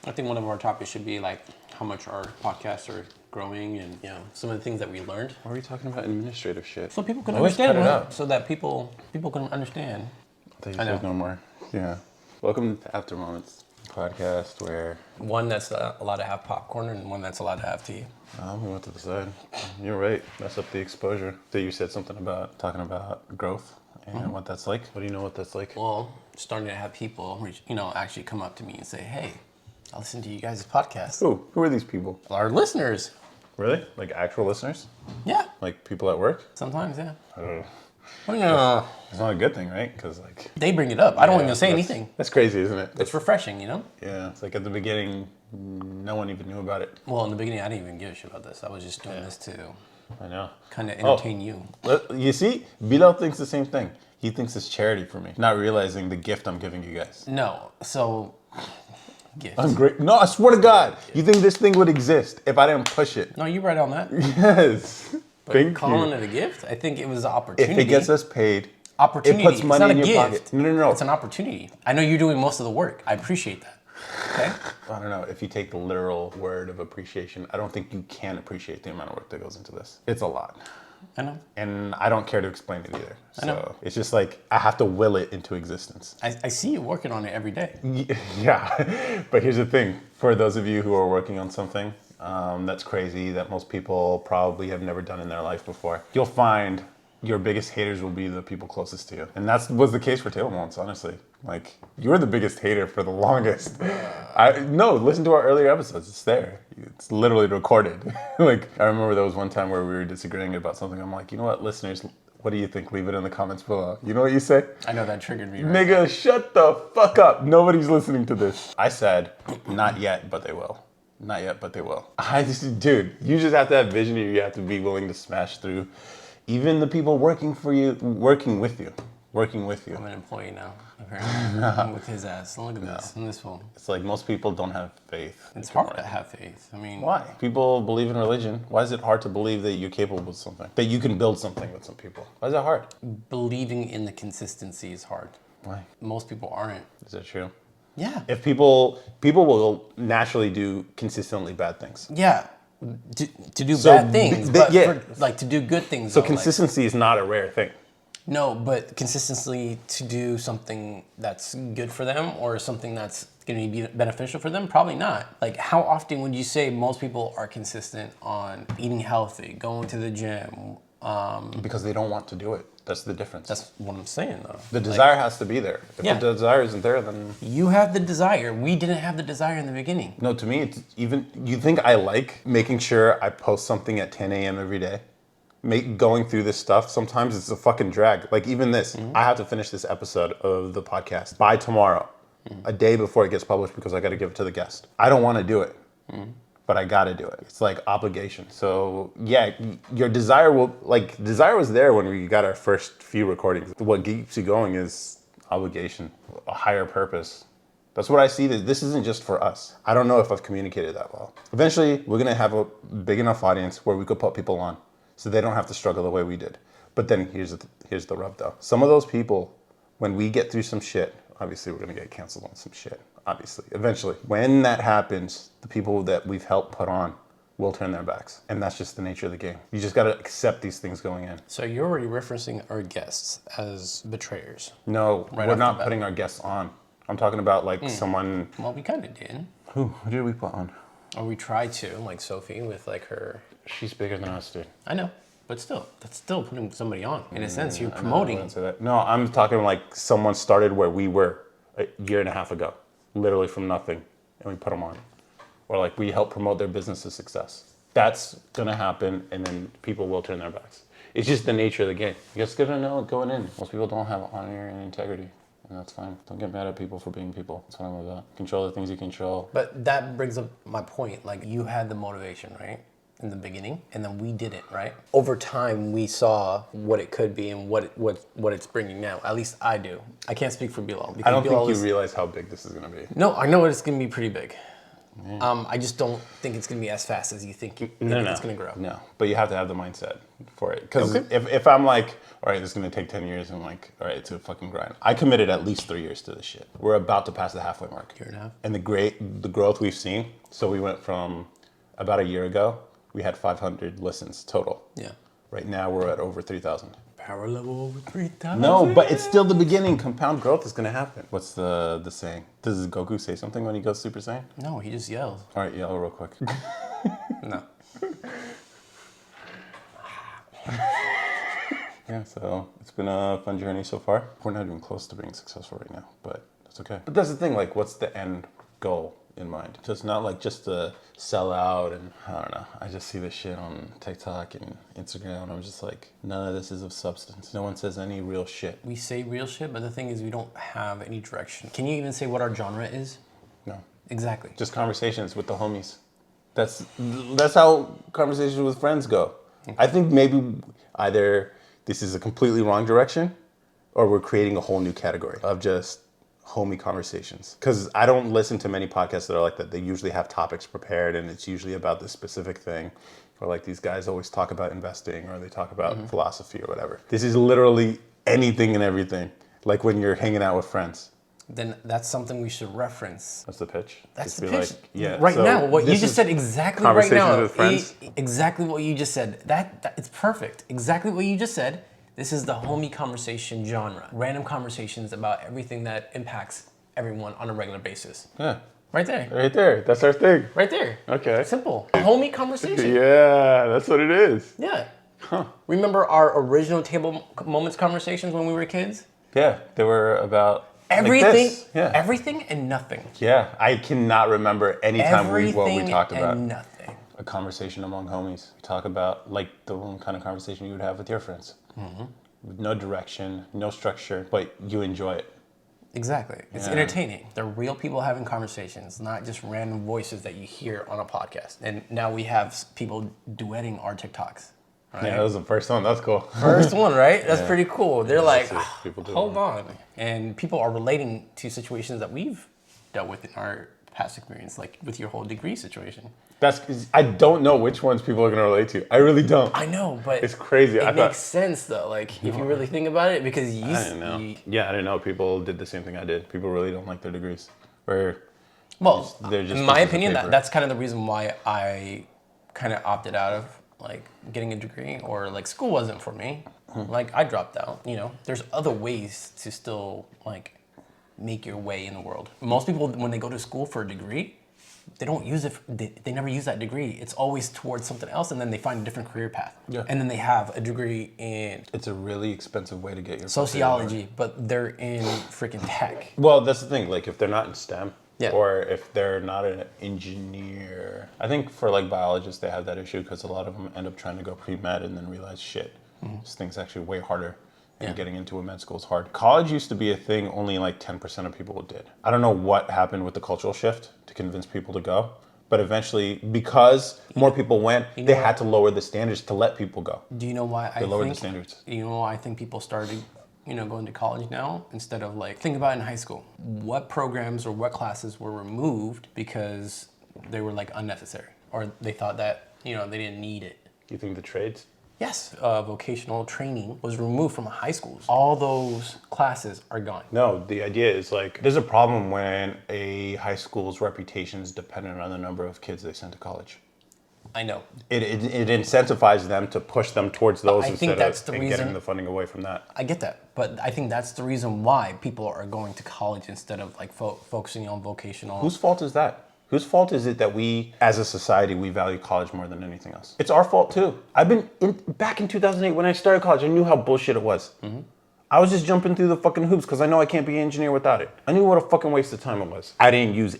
I think one of our topics should be like how much our podcasts are growing and some of the things that we learned. Why are we talking about administrative shit? So people can Always understand cut it it. out. So that people can understand. I know. No more. Yeah. Welcome to After Moments podcast where One that's allowed to have popcorn and one that's allowed to have tea. we went to the side. You're right. Mess up the exposure. So you said something about talking about growth and what that's like. What do you know what that's like? Well, starting to have people, actually come up to me and say, "Hey, I listened to you guys' podcast." Who are these people? Our listeners. Really? Like actual listeners? Yeah. Like people at work? Sometimes, yeah. It's not a good thing, right? Because like They bring it up. I don't even say anything. That's crazy, isn't it? It's refreshing, Yeah. It's like at the beginning, no one even knew about it. Well, in the beginning, I didn't even give a shit about this. I was just doing this to I know. kind of entertain you. You see, Bilal thinks the same thing. He thinks it's charity for me, not realizing the gift I'm giving you guys. No, so gift. I'm great. No, I swear to God, you think this thing would exist if I didn't push it? No, you're right on that. Yes. But Thank calling you. it a gift, I think it was an opportunity. If it gets us paid, opportunity. it puts money it's not in a your gift. pocket. No. It's an opportunity. I know you're doing most of the work. I appreciate that. Okay. I don't know, if you take the literal word of appreciation, I don't think you can appreciate the amount of work that goes into this. It's a lot. I know. And I don't care to explain it either. I know. So it's just like, I have to will it into existence. I see you working on it every day. Yeah, but here's the thing. For those of you who are working on something that's crazy, that most people probably have never done in their life before, you'll find your biggest haters will be the people closest to you. And that was the case for Table Moments, honestly. Like, you were the biggest hater for the longest. No, listen to our earlier episodes. It's there. It's literally recorded. Like, I remember there was one time where we were disagreeing about something. I'm like, you know what, listeners, what do you think? Leave it in the comments below. You know what you say? I know that triggered me. Right? Nigga, shut the fuck up. Nobody's listening to this. I said, not yet, but they will. Not yet, but they will. Dude, you just have to have vision. You have to be willing to smash through. Even the people working for you, working with you. I'm an employee now, apparently. I'm with his ass. Look at this, in this phone. It's like most people don't have faith. It's hard to have faith. I mean, why? People believe in religion. Why is it hard to believe that you're capable of something? That you can build something with some people? Why is that hard? Believing in the consistency is hard. Why? Most people aren't. Is that true? Yeah. If people will naturally do consistently bad things. Yeah. To do bad things, but to do good things. So consistency is not a rare thing. No, but consistently to do something that's good for them or something that's going to be beneficial for them, probably not. Like, how often would you say most people are consistent on eating healthy, going to the gym? Because they don't want to do it. That's the difference. That's what I'm saying, though. The desire has to be there. If the desire isn't there, then... You have the desire. We didn't have the desire in the beginning. No, to me, it's even... You think I like making sure I post something at 10 a.m. every day? Going through this stuff, sometimes it's a fucking drag. Like even this, I have to finish this episode of the podcast by tomorrow, a day before it gets published because I got to give it to the guest. I don't want to do it, but I got to do it. It's like obligation. So yeah, your desire desire was there when we got our first few recordings. What keeps you going is obligation, a higher purpose. That's what I see. This isn't just for us. I don't know if I've communicated that well. Eventually, we're going to have a big enough audience where we could put people on, so they don't have to struggle the way we did. But then here's the rub though. Some of those people, when we get through some shit, obviously we're gonna get canceled on some shit, obviously, eventually. When that happens, the people that we've helped put on will turn their backs. And that's just the nature of the game. You just gotta accept these things going in. So you're already referencing our guests as betrayers. No, we're not putting our guests on. I'm talking about like someone... Well, we kind of did. Who did we put on? Or we tried to, like Sophie with like her... She's bigger than us, dude. I know, but still, that's still putting somebody on. In a sense, you're promoting. I wouldn't say that. No, I'm talking like someone started where we were a year and a half ago, literally from nothing, and we put them on. Or like we help promote their business's success. That's gonna happen, and then people will turn their backs. It's just the nature of the game. You just gotta know it going in. Most people don't have honor and integrity. And that's fine. Don't get mad at people for being people. That's fine with that. Control the things you control. But that brings up my point. Like, you had the motivation, right? In the beginning, and then we didn't, right? Over time, we saw what it could be and what it's bringing now. At least I do. I can't speak for Bilal. I don't think you realize how big this is going to be. No, I know it's going to be pretty big. I just don't think it's going to be as fast as you think it's going to grow. No, but you have to have the mindset for it. Because Okay. if I'm like, all right, this is going to take 10 years, I'm like, all right, it's a fucking grind. I committed at least 3 years to this shit. We're about to pass the halfway mark. Year and a half. And the growth we've seen, so we went from about a year ago, we had 500 listens total. Yeah. Right now we're at over 3,000. Power level over 3,000. No, but it's still the beginning. Compound growth is going to happen. What's the saying? Does Goku say something when he goes Super Saiyan? No, he just yells. All right, yell real quick. No. Yeah, so it's been a fun journey so far. We're not even close to being successful right now, but that's okay. But that's the thing, like, what's the end goal in mind? So it's not like just to sell out and, I don't know, I just see this shit on TikTok and Instagram and I'm just like, none of this is of substance. No one says any real shit. We say real shit, but the thing is we don't have any direction. Can you even say what our genre is? No. Exactly. Just conversations with the homies. That's how conversations with friends go. I think maybe either this is a completely wrong direction or we're creating a whole new category of just homie conversations. Because I don't listen to many podcasts that are like that. They usually have topics prepared and it's usually about this specific thing. Or like these guys always talk about investing or they talk about philosophy or whatever. This is literally anything and everything. Like when you're hanging out with friends. Then that's something we should reference. That's the pitch. That's Just the be pitch. like, yeah, right so now, what you this just is said exactly right now. conversations with friends. Exactly what you just said. That it's perfect. Exactly what you just said. This is the homie conversation genre. Random conversations about everything that impacts everyone on a regular basis. Yeah. Right there. Right there. That's our thing. Right there. Okay. Simple. Homie conversation. Yeah, that's what it is. Yeah. Huh. Remember our original table moments conversations when we were kids? Yeah, they were about Everything, like this. Yeah. everything and nothing. Yeah, I cannot remember any time what we talked and about. nothing. A conversation among homies. We talk about like the kind of conversation you would have with your friends. With no direction, no structure, but you enjoy it. Exactly. It's entertaining. They're real people having conversations, not just random voices that you hear on a podcast. And now we have people duetting our TikToks. Right? Yeah, that was the first one. That's cool. First one, right? That's pretty cool. They're like, People do hold on. And people are relating to situations that we've dealt with in our past experience, like with your whole degree situation. I don't know which ones people are going to relate to. I really don't. I know, but It's crazy. It makes sense though, like if you really think about it, because I didn't know. I didn't know. People did the same thing I did. People really don't like their degrees. They're just in my pieces of opinion, paper. that's kind of the reason why I kind of opted out of like getting a degree, or like school wasn't for me. Like I dropped out. You know, there's other ways to still like make your way in the world. Most people, when they go to school for a degree, they don't use it. They never use that degree. It's always towards something else, and then they find a different career path. Yeah. And then they have a degree in It's a really expensive way to get your sociology, but they're in freaking tech. Well, that's the thing. Like, if they're not in STEM, Yeah. or if they're not an engineer, I think for like biologists they have that issue because a lot of them end up trying to go pre-med and then realize shit, this thing's actually way harder. And getting into a med school is hard. College used to be a thing only like 10% of people did. I don't know what happened with the cultural shift to convince people to go, but eventually, because more people went, they had to lower the standards to let people go. Do you know why They lowered the standards. You know why I think people started, going to college now instead of like, think about it in high school. What programs or what classes were removed because they were like unnecessary, or they thought that, they didn't need it? You think the trades? Yes, vocational training was removed from high schools. All those classes are gone. No, the idea is like, there's a problem when a high school's reputation is dependent on the number of kids they send to college. I know. It incentivizes them to push them towards those I think instead that's of the and reason- getting the funding away from that. I get that, but I think that's the reason why people are going to college instead of like focusing on vocational. Whose fault is that? Whose fault is it that we, as a society, we value college more than anything else? It's our fault too. Back in 2008 when I started college, I knew how bullshit it was. I was just jumping through the fucking hoops because I know I can't be an engineer without it. I knew what a fucking waste of time it was. I didn't use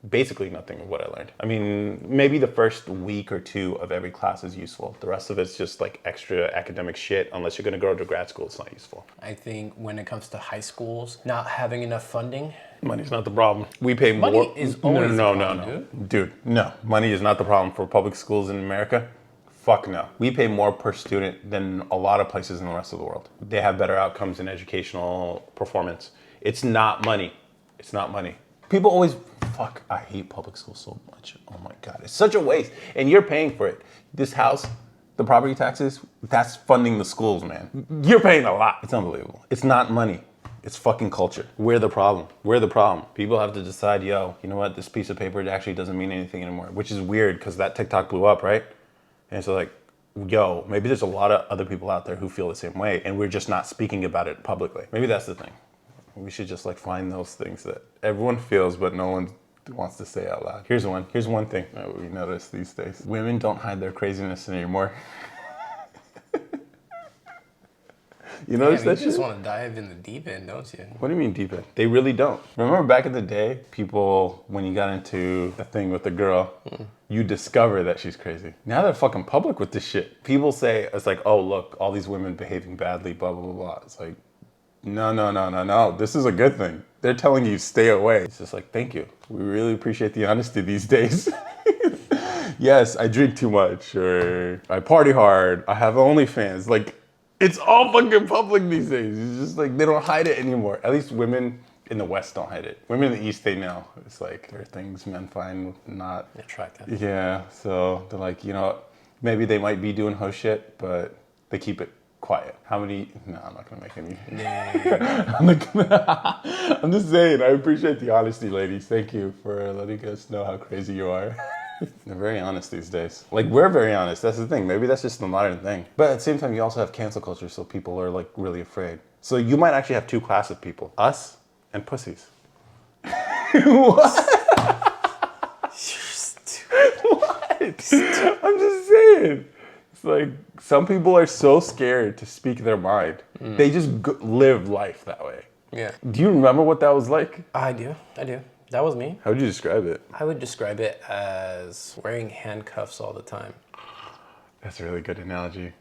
basically nothing of what I learned. I mean, maybe the first week or two of every class is useful. The rest of it's just like extra academic shit. Unless you're gonna go to grad school, it's not useful. I think when it comes to high schools, not having enough funding. Money's not the problem. We pay more. Money is always the problem, no. Dude, no. Money is not the problem for public schools in America. Fuck no. We pay more per student than a lot of places in the rest of the world. They have better outcomes in educational performance. It's not money. It's not money. People always, fuck, I hate public school so much. Oh my God, it's such a waste. And you're paying for it. This house, the property taxes, that's funding the schools, man. You're paying a lot. It's unbelievable. It's not money. It's fucking culture. We're the problem. We're the problem. People have to decide, yo, you know what? This piece of paper, it actually doesn't mean anything anymore, which is weird because that TikTok blew up, right? And so like, yo, maybe there's a lot of other people out there who feel the same way and we're just not speaking about it publicly. Maybe that's the thing. We should just like find those things that everyone feels, but no one wants to say out loud. Here's one thing that we notice these days. Women don't hide their craziness anymore. You notice that you just want to dive in the deep end, don't you? What do you mean deep end? They really don't. Remember back in the day, people, when you got into the thing with the girl, you discover that she's crazy. Now they're fucking public with this shit. People say, it's like, oh, look, all these women behaving badly, blah, blah, blah, blah. It's like, no. This is a good thing. They're telling you stay away. It's just like, thank you. We really appreciate the honesty these days. Yes, I drink too much, or I party hard, I have OnlyFans. Like, it's all fucking public these days. It's just like, they don't hide it anymore. At least women in the West don't hide it. Women in the East, they know. It's like, there are things men find not attractive. Yeah, so they're like, you know, maybe they might be doing hoe shit, but they keep it quiet. How many? No, I'm not gonna make any. I'm just saying, I appreciate the honesty, ladies. Thank you for letting us know how crazy you are. They're very honest these days. Like, we're very honest. That's the thing. Maybe that's just the modern thing. But at the same time, you also have cancel culture, so people are like really afraid. So you might actually have two classes of people: us and pussies. What? You're stupid. What? I'm just saying. It's like some people are so scared to speak their mind. They just live life that way. Yeah. Do you remember what that was like? I do. That was me. How would you describe it? I would describe it as wearing handcuffs all the time. That's a really good analogy.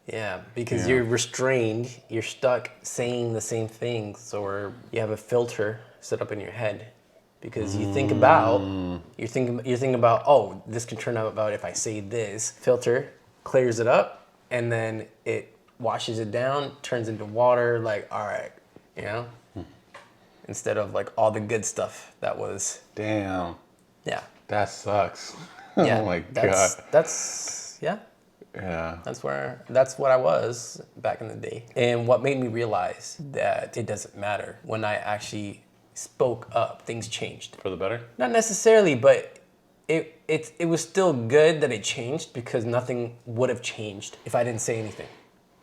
Yeah, because you're restrained, you're stuck saying the same things, or you have a filter set up in your head. Because you think about, you're thinking about, oh, this can turn out about if I say this. Filter clears it up, and then it washes it down, turns into water, like, all right, you know? Instead of like all the good stuff that was. Damn. Yeah. That sucks. Yeah. Oh my God. Yeah. Yeah. That's what I was back in the day. And what made me realize that it doesn't matter, when I actually spoke up, things changed. For the better? Not necessarily, but it was still good that it changed, because nothing would have changed if I didn't say anything.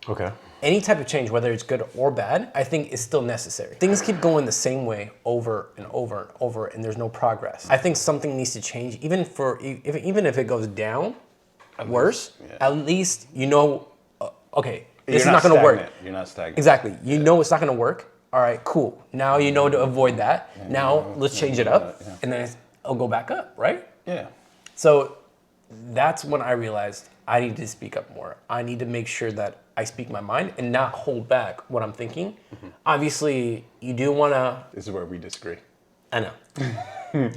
Okay. Any type of change, whether it's good or bad, I think is still necessary. Things keep going the same way over and over and over, and there's no progress. I think something needs to change, even if it goes down, worse. At least you know, okay, this is not going to work. You're not stagnant. Exactly. You know it's not going to work. All right, cool. Now you know to avoid that. Now let's change it up, and then I'll go back up, right? Yeah. So that's when I realized I need to speak up more. I need to make sure that I speak my mind and not hold back what I'm thinking. Obviously, you do want to... This is where we disagree. I know.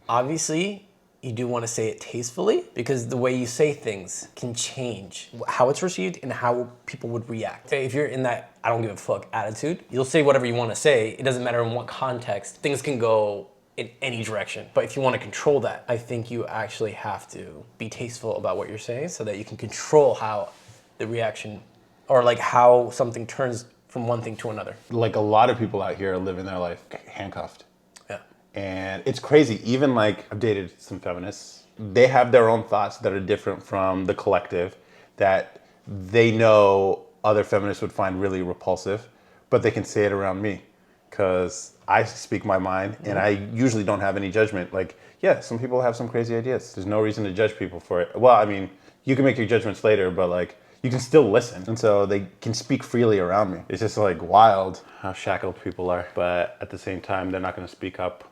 Obviously, you do want to say it tastefully, because the way you say things can change how it's received and how people would react. If you're in that I don't give a fuck attitude, you'll say whatever you want to say. It doesn't matter in what context. Things can go in any direction. But if you want to control that, I think you actually have to be tasteful about what you're saying, so that you can control how the reaction, or like how something turns from one thing to another. Like, a lot of people out here are living their life handcuffed. Yeah. And it's crazy. Even like, I've dated some feminists. They have their own thoughts that are different from the collective, that they know other feminists would find really repulsive, but they can say it around me because I speak my mind and I usually don't have any judgment. Like, yeah, some people have some crazy ideas. There's no reason to judge people for it. Well, I mean, you can make your judgments later, but like, you can still listen. And so they can speak freely around me. It's just like wild how shackled people are. But at the same time, they're not gonna speak up.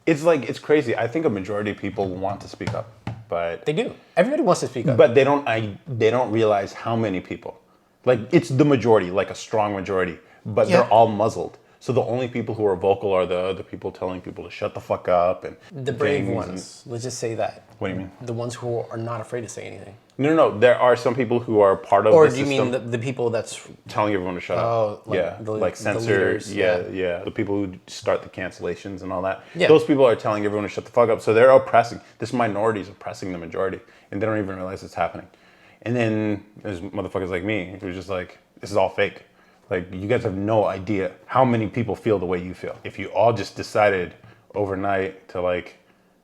It's like, it's crazy. I think a majority of people want to speak up, but... They do. Everybody wants to speak up. But they don't realize how many people. Like, it's the majority, like a strong majority, but they're all muzzled. So the only people who are vocal are the people telling people to shut the fuck up and The brave things ones. Let's just say that. What do you mean? The ones who are not afraid to say anything. No. There are some people who are part of Or the do you system mean the people that's... telling everyone to shut up. like Yeah, the- like the censor. leaders, Yeah. The people who start the cancellations and all that. Yeah. Those people are telling everyone to shut the fuck up. So they're oppressing. This minority is oppressing the majority, and they don't even realize it's happening. And then there's motherfuckers like me who's just like, this is all fake. Like, you guys have no idea how many people feel the way you feel. If you all just decided overnight to like,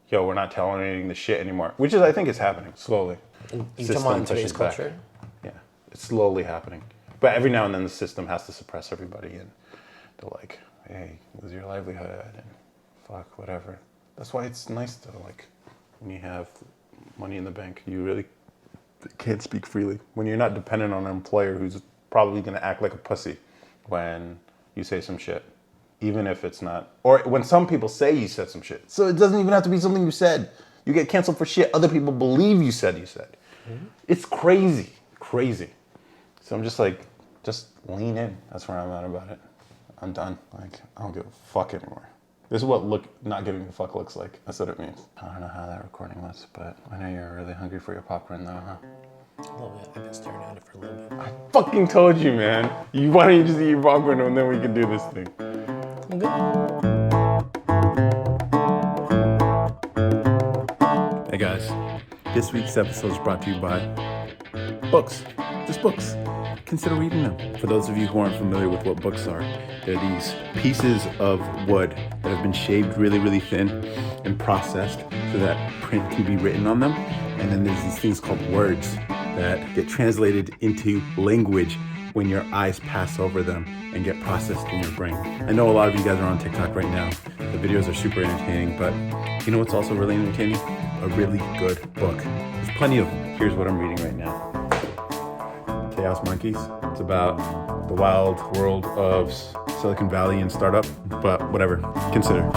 yo, we're not tolerating the shit anymore, which is, I think, is happening slowly. You talking about in today's culture? Yeah, it's slowly happening. But every now and then the system has to suppress everybody, and they're like, hey, lose your livelihood and fuck, whatever. That's why it's nice to, like, when you have money in the bank, you really can't speak freely. When you're not dependent on an employer who's probably gonna act like a pussy when you say some shit, even if it's not, or when some people say you said some shit. So it doesn't even have to be something you said. You get canceled for shit other people believe you said. Mm-hmm. It's crazy. So I'm just like, just lean in. That's where I'm at about it. I'm done. Like, I don't give a fuck anymore. This is what not giving a fuck looks like. That's what it means. I don't know how that recording was, but I know you're really hungry for your popcorn though, huh? A little bit. I've been staring at it for a little bit. I fucking told you, man. Why don't you just eat your popcorn and then we can do this thing? I'm good. Hey guys, this week's episode is brought to you by books. Just books. Consider reading them. For those of you who aren't familiar with what books are, they're these pieces of wood that have been shaved really, really thin and processed so that print can be written on them. And then there's these things called words that get translated into language when your eyes pass over them and get processed in your brain. I know a lot of you guys are on TikTok right now. The videos are super entertaining, but you know what's also really entertaining? A really good book. There's plenty of them. Here's what I'm reading right now. Chaos Monkeys. It's about the wild world of Silicon Valley and startup, but whatever. Consider.